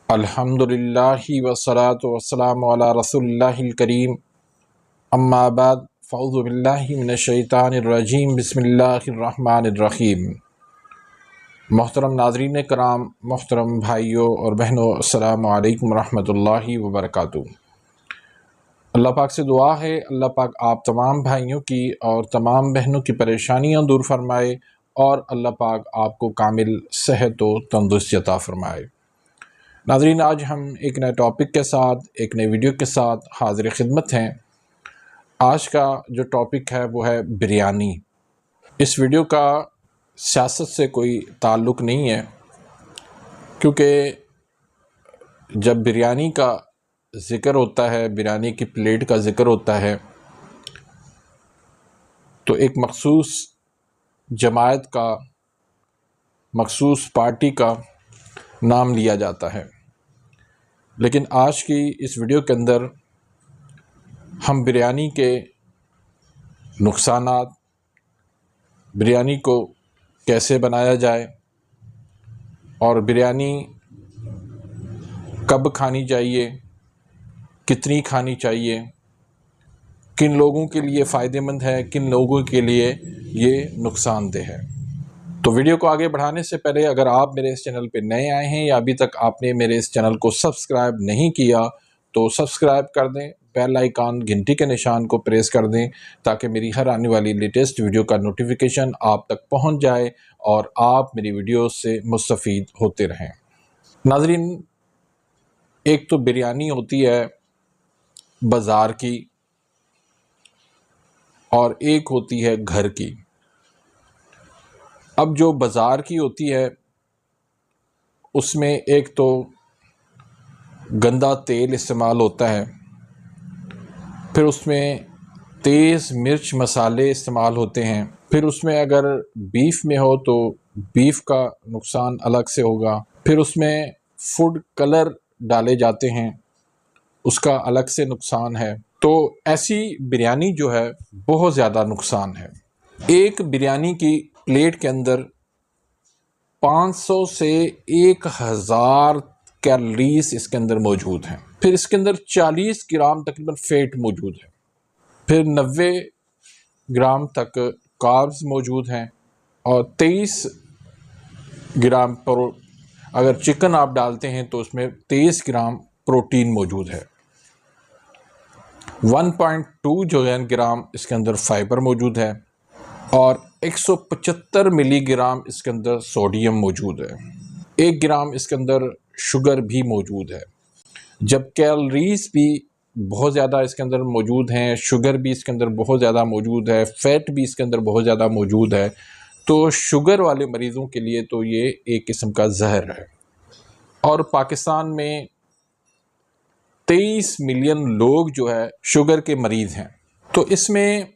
अल्हम्दुलिल्लाहि वस्सलातु वस्सलामु अला रसूलिल्लाहिल करीम अम्मा बाद फ़अऊज़ु बिल्लाहि मिनश शैतानिर रजीम बिस्मिल्लाहिर रहमानिर रहीम। मोहतरम नाज़रीन कराम, मोहतरम भाइयों और बहनों, अस्सलामु अलैकुम रहमतुल्लाहि व बरकातुहू। अल्लाह पाक से दुआ है अल्लाह पाक आप तमाम भाइयों की और तमाम बहनों की परेशानियां दूर फरमाए और अल्लाह पाक आपको कामिल सेहत व तंदुरुस्ती अता फरमाए। नाज़रीन, आज हम एक नए टॉपिक के साथ, एक नई वीडियो के साथ हाज़िर खिदमत हैं। आज का जो टॉपिक है वो है बिरयानी। इस वीडियो का सियासत से कोई ताल्लुक़ नहीं है, क्योंकि जब बिरयानी का ज़िक्र होता है, बिरयानी की प्लेट का ज़िक्र होता है, तो एक मखसूस जमात का, मखसूस पार्टी का नाम लिया जाता है। लेकिन आज की इस वीडियो के अंदर हम बिरयानी के नुकसानात, बिरयानी को कैसे बनाया जाए और बिरयानी कब खानी चाहिए, कितनी खानी चाहिए, किन लोगों के लिए फ़ायदेमंद है, किन लोगों के लिए ये नुकसानदेह है। तो वीडियो को आगे बढ़ाने से पहले अगर आप मेरे इस चैनल पे नए आए हैं या अभी तक आपने मेरे इस चैनल को सब्सक्राइब नहीं किया तो सब्सक्राइब कर दें, बेल आइकन घंटी के निशान को प्रेस कर दें ताकि मेरी हर आने वाली लेटेस्ट वीडियो का नोटिफिकेशन आप तक पहुंच जाए और आप मेरी वीडियो से मुस्तफ़ीद होते रहें। नाज़रीन, एक तो बिरयानी होती है बाज़ार की और एक होती है घर की। अब जो बाज़ार की होती है उसमें एक तो गंदा तेल इस्तेमाल होता है, फिर उसमें तेज़ मिर्च मसाले इस्तेमाल होते हैं, फिर उसमें अगर बीफ में हो तो बीफ का नुकसान अलग से होगा, फिर उसमें फूड कलर डाले जाते हैं, उसका अलग से नुकसान है। तो ऐसी बिरयानी जो है बहुत ज़्यादा नुकसान है। एक बिरयानी की प्लेट के अंदर 500 से 1000 कैलोरीज इसके अंदर मौजूद हैं। फिर इसके अंदर 40 ग्राम तकरीबन फैट मौजूद है, फिर 90 ग्राम तक कार्ब्स मौजूद हैं और 23 ग्राम अगर चिकन आप डालते हैं तो उसमें 23 ग्राम प्रोटीन मौजूद है। 1.2 जो है ग्राम इसके अंदर फाइबर मौजूद है और 175 मिलीग्राम इसके अंदर सोडियम मौजूद है। 1 ग्राम इसके अंदर शुगर भी मौजूद है। जब कैलोरीज भी बहुत ज़्यादा इसके अंदर मौजूद हैं, शुगर भी इसके अंदर बहुत ज़्यादा मौजूद है, फ़ैट भी इसके अंदर बहुत ज़्यादा मौजूद है, तो शुगर वाले मरीज़ों के लिए तो ये एक किस्म का जहर है। और पाकिस्तान में 23 मिलियन लोग जो है शुगर के मरीज़ हैं। तो इसमें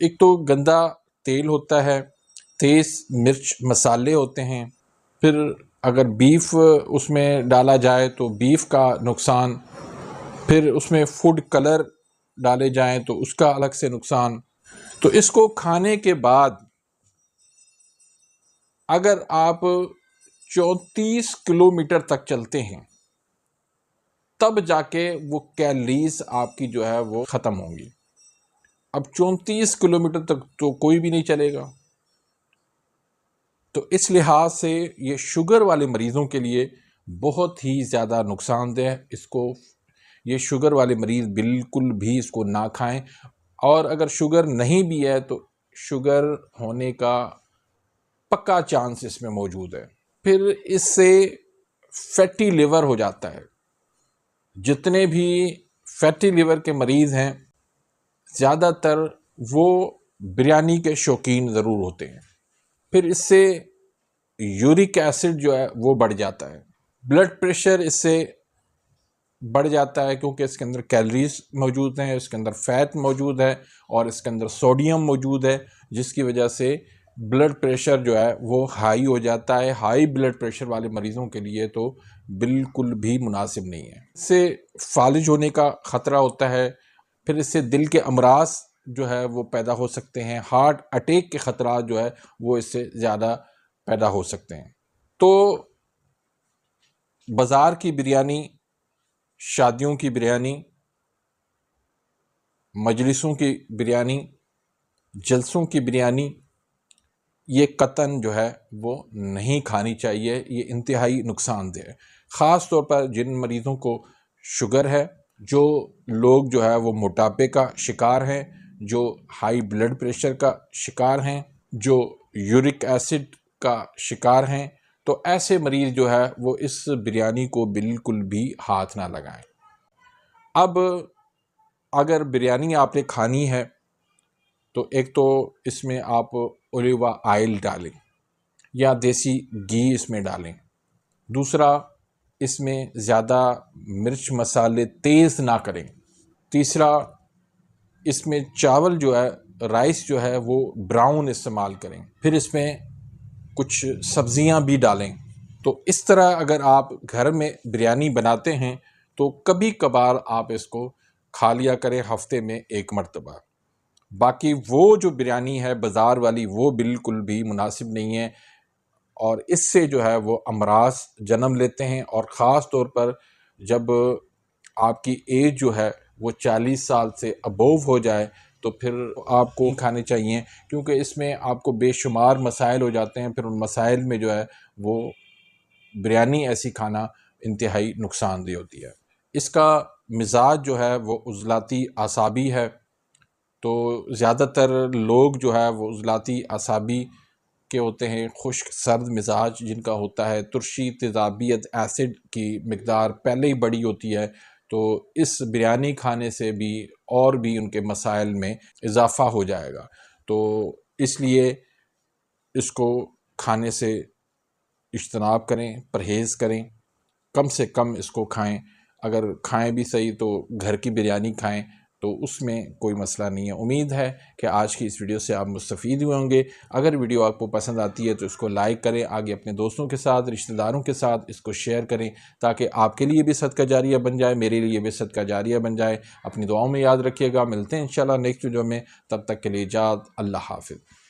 एक तो गंदा तेल होता है, तेज़ मिर्च मसाले होते हैं, फिर अगर बीफ उसमें डाला जाए तो बीफ का नुकसान, फिर उसमें फूड कलर डाले जाएं तो उसका अलग से नुकसान। तो इसको खाने के बाद अगर आप 34 किलोमीटर तक चलते हैं तब जाके वो कैलोरीज आपकी जो है वो ख़त्म होंगी। अब 34 किलोमीटर तक तो कोई भी नहीं चलेगा। तो इस लिहाज से ये शुगर वाले मरीज़ों के लिए बहुत ही ज़्यादा नुकसानदेह है। इसको ये शुगर वाले मरीज़ बिल्कुल भी इसको ना खाएं, और अगर शुगर नहीं भी है तो शुगर होने का पक्का चांस इसमें मौजूद है। फिर इससे फैटी लिवर हो जाता है। जितने भी फैटी लिवर के मरीज़ हैं ज़्यादातर वो बिरयानी के शौकीन ज़रूर होते हैं। फिर इससे यूरिक एसिड जो है वो बढ़ जाता है, ब्लड प्रेशर इससे बढ़ जाता है, क्योंकि इसके अंदर कैलोरीज मौजूद हैं, इसके अंदर फ़ैट मौजूद है और इसके अंदर सोडियम मौजूद है, जिसकी वजह से ब्लड प्रेशर जो है वो हाई हो जाता है। हाई ब्लड प्रेशर वाले मरीज़ों के लिए तो बिल्कुल भी मुनासिब नहीं है। इससे फालिज होने का ख़तरा होता है। फिर इससे दिल के अमराज जो है वो पैदा हो सकते हैं, हार्ट अटैक के ख़तरा जो है वो इससे ज़्यादा पैदा हो सकते हैं। तो बाज़ार की बिरयानी, शादियों की बिरयानी, मजलिसों की बिरयानी, जलसों की बिरयानी, ये कतन जो है वो नहीं खानी चाहिए। ये इंतहाई नुकसानदेह है। ख़ास तौर पर जिन मरीज़ों को शुगर है, जो लोग जो है वो मोटापे का शिकार हैं, जो हाई ब्लड प्रेशर का शिकार हैं, जो यूरिक एसिड का शिकार हैं, तो ऐसे मरीज़ जो है वो इस बिरयानी को बिल्कुल भी हाथ ना लगाएं। अब अगर बिरयानी आपने खानी है तो एक तो इसमें आप ओलिवा ऑयल डालें या देसी घी इसमें डालें। दूसरा, इसमें ज़्यादा मिर्च मसाले तेज़ ना करें। तीसरा, इसमें चावल जो है, राइस जो है वो ब्राउन इस्तेमाल करें। फिर इसमें कुछ सब्जियां भी डालें। तो इस तरह अगर आप घर में बिरयानी बनाते हैं तो कभी कभार आप इसको खा लिया करें, हफ्ते में एक मर्तबा। बाकी वो जो बिरयानी है बाज़ार वाली, वो बिल्कुल भी मुनासिब नहीं है और इससे जो है वो अमराज जन्म लेते हैं। और ख़ास तौर पर जब आपकी एज जो है वो 40 साल से अबोव हो जाए तो फिर आपको खाने चाहिए, क्योंकि इसमें आपको बेशुमार मसाइल हो जाते हैं। फिर उन मसाइल में जो है वो बिरयानी ऐसी खाना इंतहाई नुकसानदेह होती है। इसका मिजाज जो है वो उज़लाती आसाबी है। तो ज़्यादातर लोग जो है वो उज़लाती आसाबी के होते हैं, खुश्क सर्द मिजाज जिनका होता है, तुर्शी तेज़ाबियत एसिड की मकदार पहले ही बड़ी होती है। तो इस बिरयानी खाने से भी और भी उनके मसाइल में इजाफ़ा हो जाएगा। तो इसलिए इसको खाने से इज्तनाब करें, परहेज़ करें, कम से कम इसको खाएं। अगर खाएं भी सही तो घर की बिरयानी खाएं, तो उसमें कोई मसला नहीं है। उम्मीद है कि आज की इस वीडियो से आप मुस्तफ़ीद हुए होंगे। अगर वीडियो आपको पसंद आती है तो इसको लाइक करें, आगे अपने दोस्तों के साथ, रिश्तेदारों के साथ इसको शेयर करें, ताकि आपके लिए भी सदका जारिया बन जाए, मेरे लिए भी सदका जारिया बन जाए। अपनी दुआओं में याद रखिएगा। मिलते हैं इंशाल्लाह नेक्स्ट वीडियो में। तब तक के लिए इजाज़त। अल्लाह हाफ़िज़।